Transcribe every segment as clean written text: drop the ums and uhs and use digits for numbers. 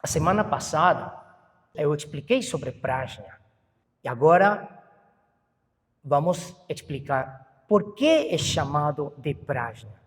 A semana passada eu expliquei sobre Prajna e agora vamos explicar por que é chamado de Prajna.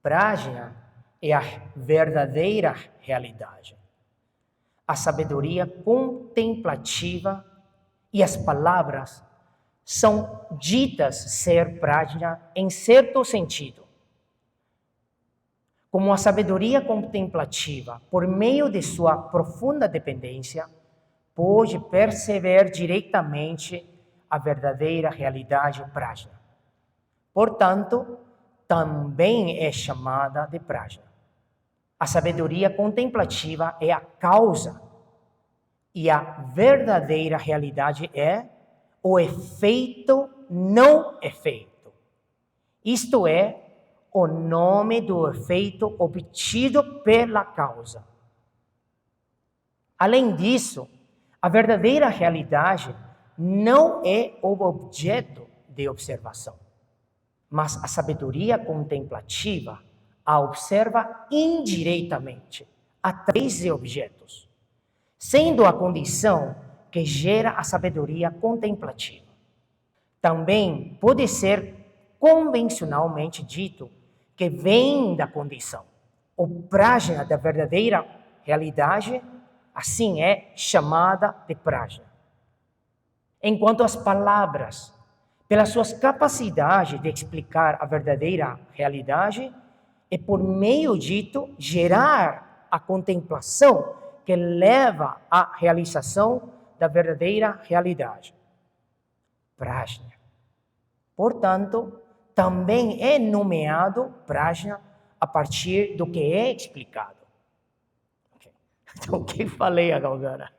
Prajna é a verdadeira realidade, a sabedoria contemplativa, e as palavras são ditas ser Prajna em certo sentido. Como a sabedoria contemplativa, por meio de sua profunda dependência, pode perceber diretamente a verdadeira realidade Prajna. Portanto, também é chamada de Prajna. A sabedoria contemplativa é a causa e a verdadeira realidade é o efeito não efeito. Isto é, o nome do efeito obtido pela causa. Além disso, a verdadeira realidade não é o objeto de observação, mas a sabedoria contemplativa a observa indiretamente, através de objetos, sendo a condição que gera a sabedoria contemplativa. Também pode ser convencionalmente dito que vem da condição. O Prajna da verdadeira realidade, assim é chamada de Prajna. Enquanto as palavras, pelas suas capacidades de explicar a verdadeira realidade, é por meio dito gerar a contemplação que leva à realização da verdadeira realidade. Prajna. Portanto, também é nomeado Prajna a partir do que é explicado. Okay. Então, o que falei agora?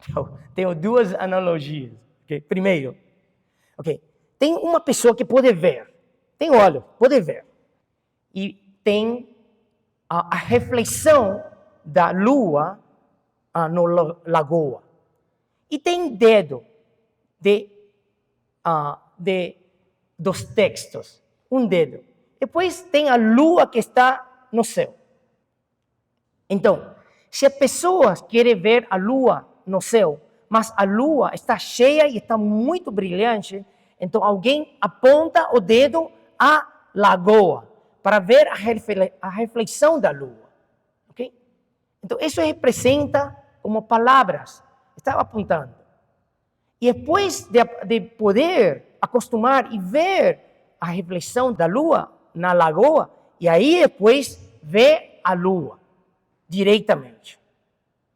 Então, tenho duas analogias. Okay. Primeiro, tem uma pessoa que pode ver, tem olho, pode ver, e tem a reflexão da lua no lagoa. E tem dedo dos textos, um dedo. Depois tem a lua que está no céu. Então, se a pessoa quer ver a lua no céu, mas a lua está cheia e está muito brilhante, então alguém aponta o dedo à lagoa para ver a reflexão da lua. Okay? Então, isso representa como palavras. Estava apontando. E depois de poder acostumar e ver a reflexão da lua na lagoa, e aí depois ver a lua diretamente.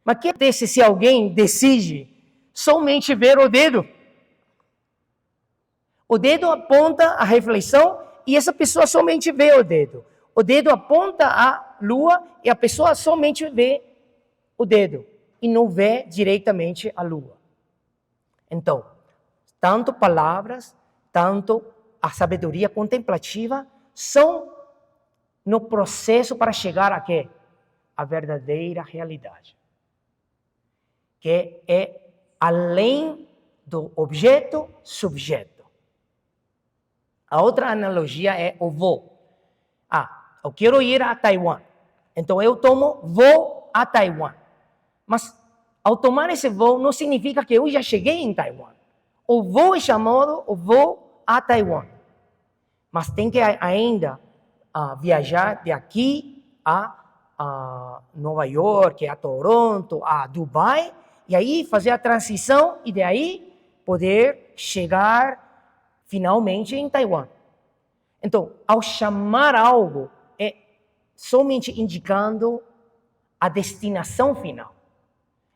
Mas o que acontece se alguém decide somente ver o dedo? O dedo aponta a reflexão e essa pessoa somente vê o dedo. O dedo aponta a lua e a pessoa somente vê o dedo e não vê diretamente a lua. Então, tanto palavras, tanto a sabedoria contemplativa são no processo para chegar a quê? A verdadeira realidade. Que é além do objeto-subjeto. A outra analogia é o voo. Eu quero ir a Taiwan. Então eu tomo voo a Taiwan. Mas ao tomar esse voo não significa que eu já cheguei em Taiwan. O voo é chamado o voo a Taiwan. Mas tem que ainda viajar de aqui a Nova York, a Toronto, a Dubai, e aí fazer a transição e daí poder chegar finalmente em Taiwan. Então, ao chamar algo, é somente indicando a destinação final.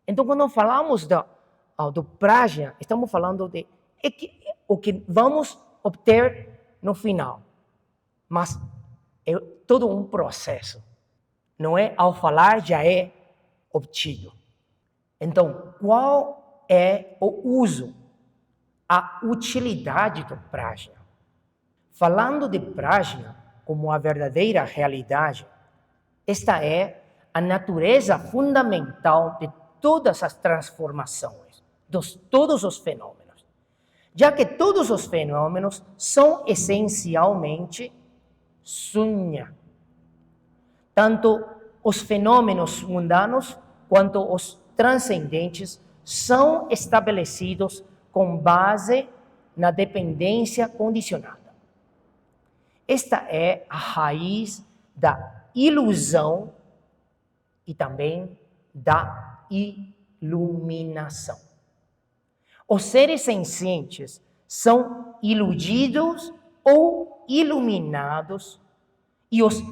Então, quando falamos do Prajna, estamos falando de o que vamos obter no final. Mas é todo um processo. Não é ao falar já é obtido. Então, qual é o uso, a utilidade do Prajna? Falando de Prajna como a verdadeira realidade, esta é a natureza fundamental de todas as transformações, de todos os fenômenos. Já que todos os fenômenos são essencialmente sunya. Tanto os fenômenos mundanos quanto os transcendentes são estabelecidos com base na dependência condicionada. Esta é a raiz da ilusão e também da iluminação. Os seres sencientes são iludidos ou iluminados, e os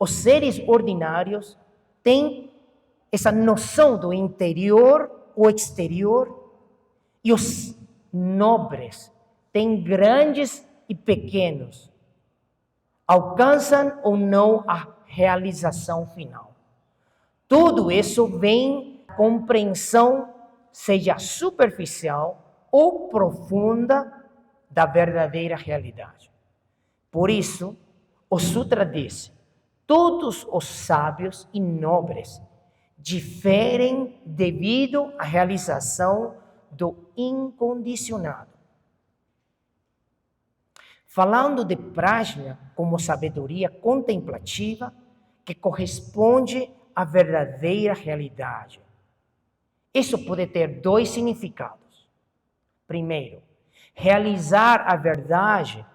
seres ordinários têm essa noção do interior ou exterior, e os nobres têm grandes e pequenos, alcançam ou não a realização final. Tudo isso vem da compreensão, seja superficial ou profunda, da verdadeira realidade. Por isso, o Sutra diz: todos os sábios e nobres diferem devido à realização do incondicionado. Falando de prajna como sabedoria contemplativa que corresponde à verdadeira realidade. Isso pode ter dois significados. Primeiro, realizar a verdade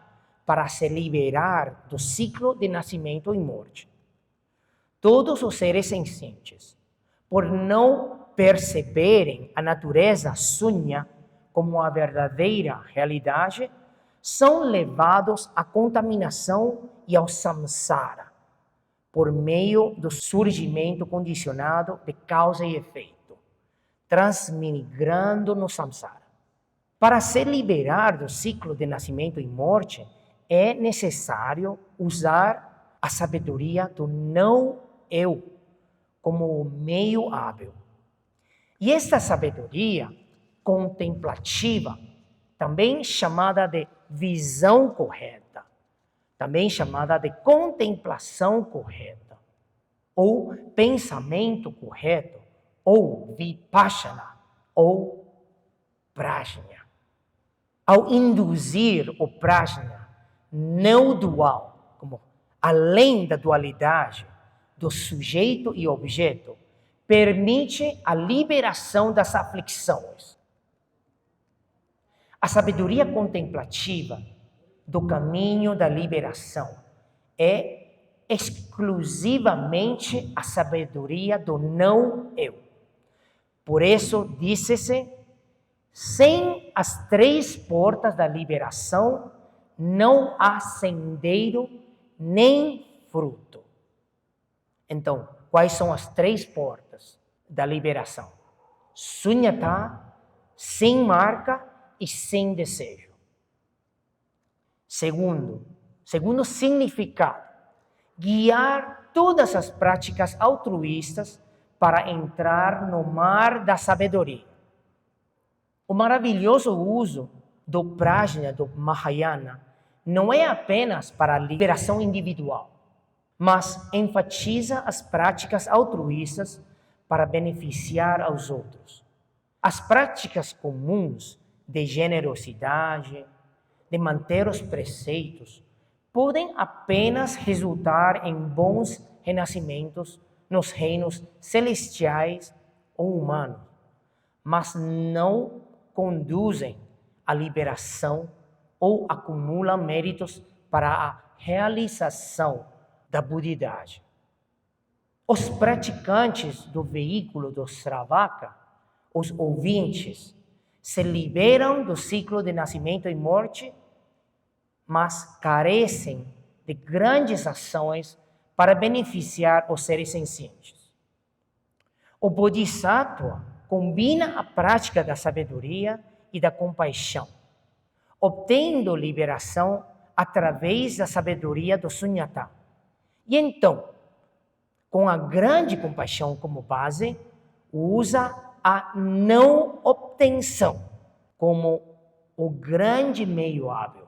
para se liberar do ciclo de nascimento e morte. Todos os seres sencientes, por não perceberem a natureza sunya como a verdadeira realidade, são levados à contaminação e ao samsara, por meio do surgimento condicionado de causa e efeito, transmigrando no samsara. Para se liberar do ciclo de nascimento e morte, é necessário usar a sabedoria do não-eu como meio hábil. E esta sabedoria contemplativa, também chamada de visão correta, também chamada de contemplação correta, ou pensamento correto, ou vipassana, ou prajna. Ao induzir o prajna não dual, como além da dualidade do sujeito e objeto, permite a liberação das aflições. A sabedoria contemplativa do caminho da liberação é exclusivamente a sabedoria do não-eu. Por isso, disse-se, sem as três portas da liberação, não há sendeiro nem fruto. Então, quais são as três portas da liberação? Sunyata, sem marca e sem desejo. Segundo significado, guiar todas as práticas altruístas para entrar no mar da sabedoria. O maravilhoso uso do prajna, do Mahayana, não é apenas para a liberação individual, mas enfatiza as práticas altruístas para beneficiar aos outros. As práticas comuns de generosidade, de manter os preceitos, podem apenas resultar em bons renascimentos nos reinos celestiais ou humanos, mas não conduzem à liberação ou acumulam méritos para a realização da budidade. Os praticantes do veículo do Sravaka, os ouvintes, se liberam do ciclo de nascimento e morte, mas carecem de grandes ações para beneficiar os seres sencientes. O Bodhisattva combina a prática da sabedoria e da compaixão, obtendo liberação através da sabedoria do Sunyata. E então, com a grande compaixão como base, usa a não obtenção como o grande meio hábil,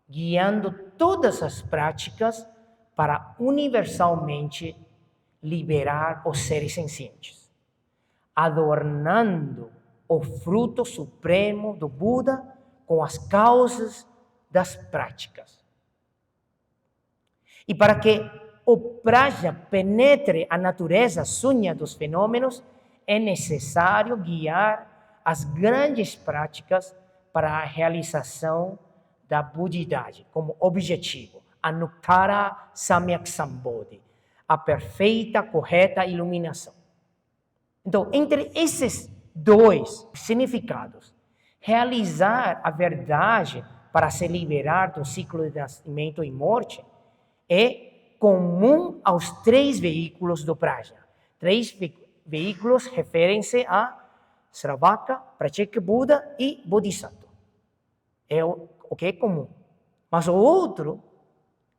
guiando todas as práticas para universalmente liberar os seres sencientes, adornando o fruto supremo do Buda com as causas das práticas. E para que o prajna penetre a natureza sunha dos fenômenos, é necessário guiar as grandes práticas para a realização da budidade como objetivo, anuttara samyak sambodhi, a perfeita, correta iluminação. Então, entre esses dois significados, realizar a verdade para se liberar do ciclo de nascimento e morte é comum aos três veículos do prajna. Três veículos referem-se a Sravaka, Pratyeka-Buddha e Bodhisattva. É o que é comum. Mas o outro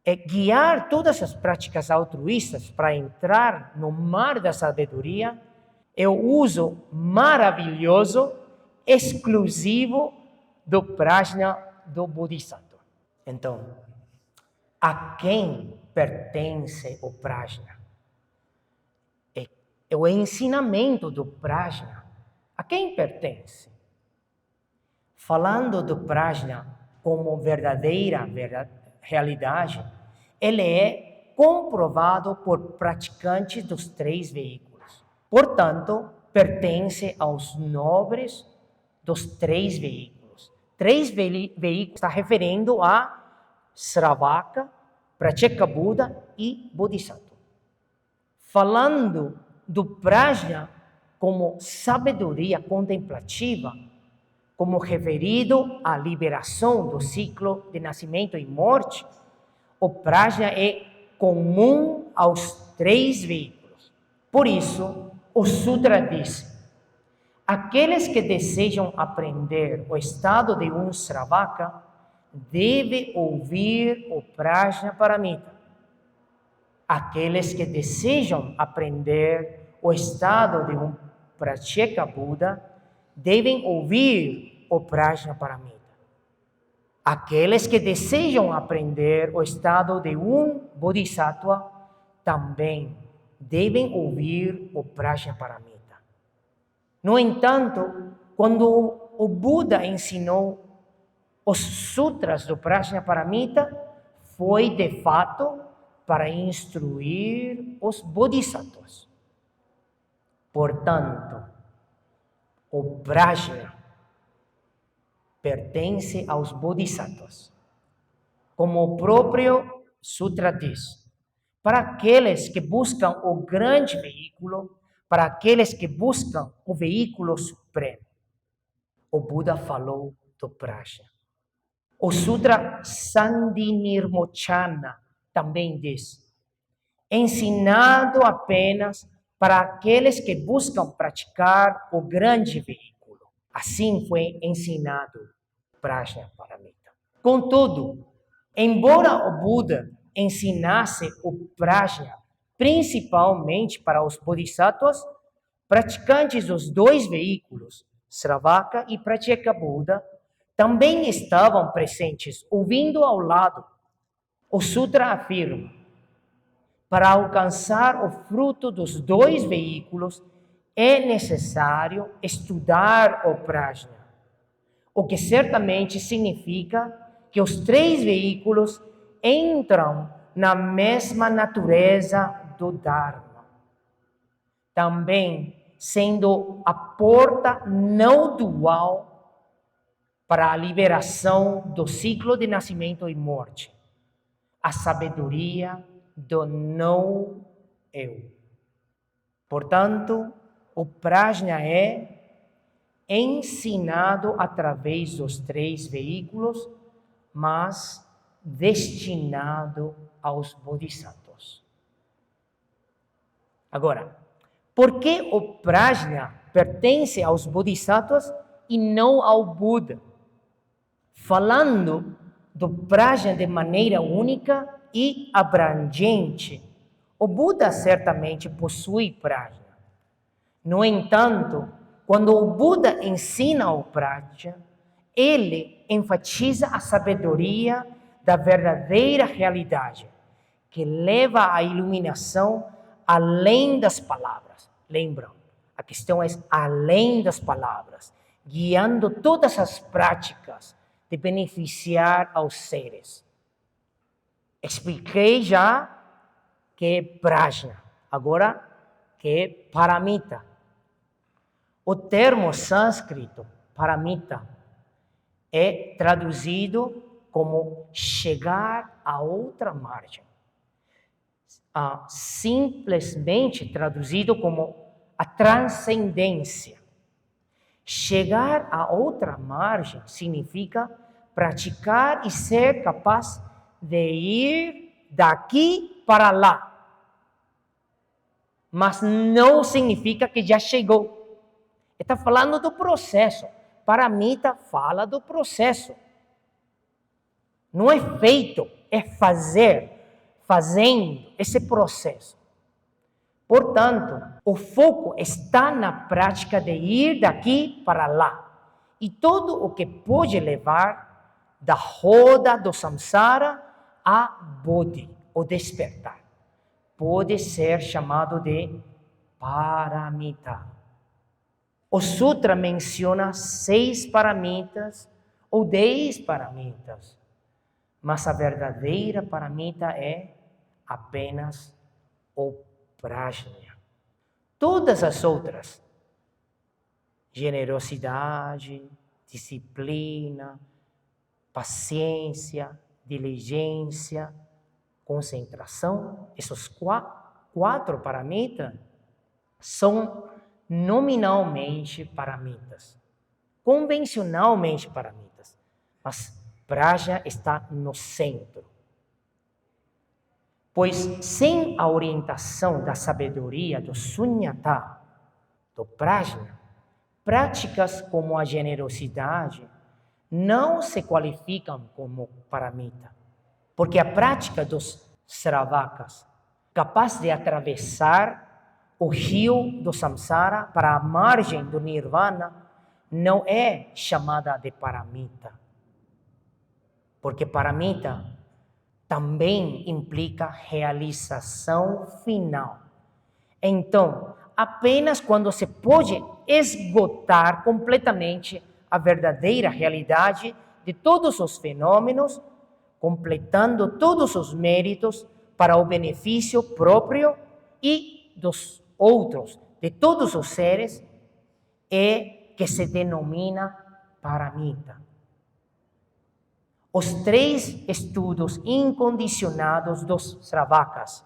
é guiar todas as práticas altruístas para entrar no mar da sabedoria. É o uso maravilhoso, exclusivo do prajna do Bodhisattva. Então, a quem pertence o prajna? É o ensinamento do prajna. A quem pertence? Falando do prajna como verdadeira realidade, ele é comprovado por praticantes dos três veículos. Portanto, pertence aos nobres dos três veículos. Três veículos está referindo a Sravaka, Pratyeka-Buddha e Bodhisattva. Falando do prajna como sabedoria contemplativa, como referido à liberação do ciclo de nascimento e morte, o prajna é comum aos três veículos. Por isso, o sutra diz: aqueles que desejam aprender o estado de um Sravaka devem ouvir o prajna paramita. Aqueles que desejam aprender o estado de um Pratyeka-Buddha devem ouvir o prajna paramita. Aqueles que desejam aprender o estado de um Bodhisattva também devem ouvir o prajna paramita. No entanto, quando o Buda ensinou os sutras do prajna paramita, foi de fato para instruir os bodhisattvas. Portanto, o prajna pertence aos bodhisattvas. Como o próprio sutra diz, para aqueles que buscam o grande veículo, para aqueles que buscam o veículo supremo, o Buda falou do prajna. O sutra Sandhinirmochana também diz, ensinado apenas para aqueles que buscam praticar o grande veículo. Assim foi ensinado o prajna paramita. Contudo, embora o Buda ensinasse o prajna principalmente para os bodhisattvas, praticantes dos dois veículos, Sravaka e Pratyeka-Buddha, também estavam presentes, ouvindo ao lado. O sutra afirma, para alcançar o fruto dos dois veículos, é necessário estudar o prajna, o que certamente significa que os três veículos entram na mesma natureza do Dharma, também sendo a porta não dual para a liberação do ciclo de nascimento e morte, a sabedoria do não eu. Portanto, o prajna é ensinado através dos três veículos, mas destinado aos bodhisattvas. Agora, por que o prajna pertence aos bodhisattvas e não ao Buda? Falando do prajna de maneira única e abrangente, o Buda certamente possui prajna. No entanto, quando o Buda ensina o prajna, ele enfatiza a sabedoria da verdadeira realidade, que leva à iluminação além das palavras. Lembram? A questão é além das palavras, guiando todas as práticas de beneficiar aos seres. expliquei já que é prajna. Agora, que é paramita. O termo sânscrito, paramita, é traduzido como chegar a outra margem. Simplesmente traduzido como a transcendência. Chegar a outra margem significa praticar e ser capaz de ir daqui para lá. Mas não significa que já chegou. Está falando do processo. Paramita fala do processo. Não é feito, é fazer. Fazendo esse processo. Portanto, o foco está na prática de ir daqui para lá. E tudo o que pode levar da roda do samsara a bodhi, o despertar, pode ser chamado de paramita. O sutra menciona 6 paramitas ou 10 paramitas. Mas a verdadeira paramita é apenas o prajna. Todas as outras, generosidade, disciplina, paciência, diligência, concentração, esses 4 paramitas são nominalmente paramitas, convencionalmente paramitas, mas prajna está no centro. Pois sem a orientação da sabedoria do sunyata, do prajna, práticas como a generosidade não se qualificam como paramita. Porque a prática dos sravakas, capaz de atravessar o rio do samsara para a margem do nirvana, não é chamada de paramita. Porque paramita também implica realização final. Então, apenas quando se pode esgotar completamente a verdadeira realidade de todos os fenômenos, completando todos os méritos para o benefício próprio e dos outros, de todos os seres, é que se denomina paramita. Os 3 estudos incondicionados dos sravakas,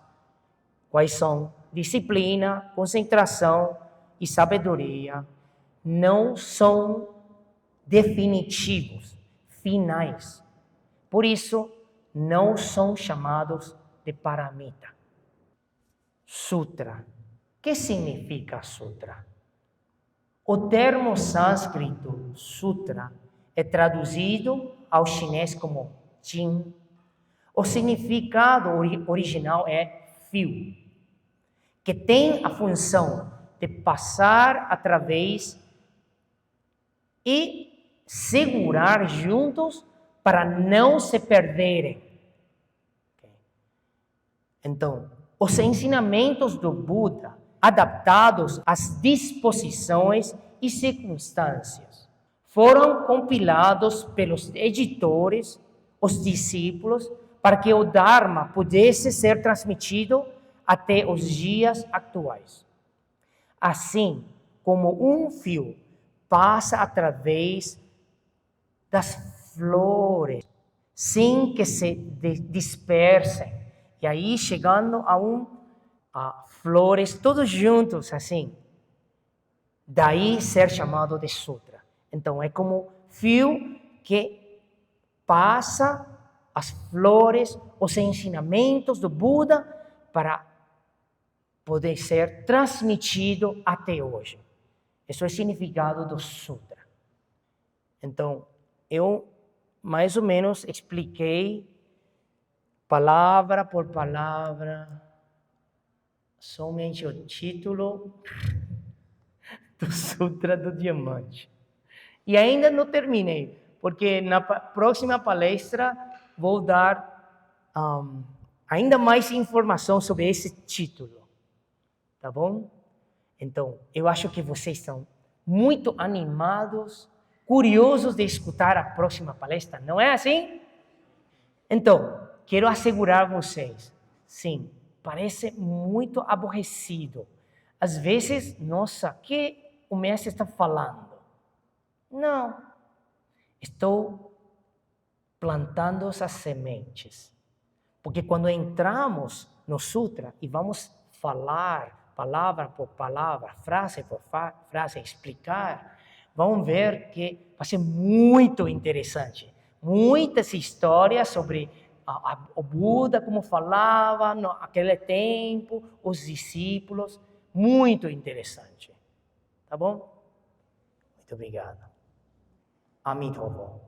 quais são disciplina, concentração e sabedoria, não são definitivos, finais. Por isso, não são chamados de paramita. Sutra. O que significa sutra? O termo sânscrito sutra é traduzido ao chinês como jin. O significado original é fio, que tem a função de passar através e segurar juntos para não se perderem. Então, os ensinamentos do Buda, adaptados às disposições e circunstâncias, foram compilados pelos editores, os discípulos, para que o Dharma pudesse ser transmitido até os dias atuais. Assim como um fio passa através das flores, sem que se dispersem, e aí chegando a flores todos juntos, assim, daí ser chamado de sutra. Então, é como fio que passa as flores, os ensinamentos do Buda para poder ser transmitido até hoje. Esse é o significado do sutra. Então, eu mais ou menos expliquei palavra por palavra somente o título do Sutra do Diamante. E ainda não terminei, porque na próxima palestra vou dar ainda mais informação sobre esse título. Tá bom? Então, eu acho que vocês estão muito animados, curiosos de escutar a próxima palestra, não é assim? Então, quero assegurar vocês, sim, parece muito aborrecido. Às vezes, nossa, o que o mestre está falando? Não, estou plantando essas sementes. Porque quando entramos no Sutra e vamos falar palavra por palavra, frase por frase, explicar, vão ver que vai ser muito interessante. Muitas histórias sobre o Buda, como falava naquele tempo, os discípulos, muito interessante. Tá bom? Muito obrigado. Amitabha.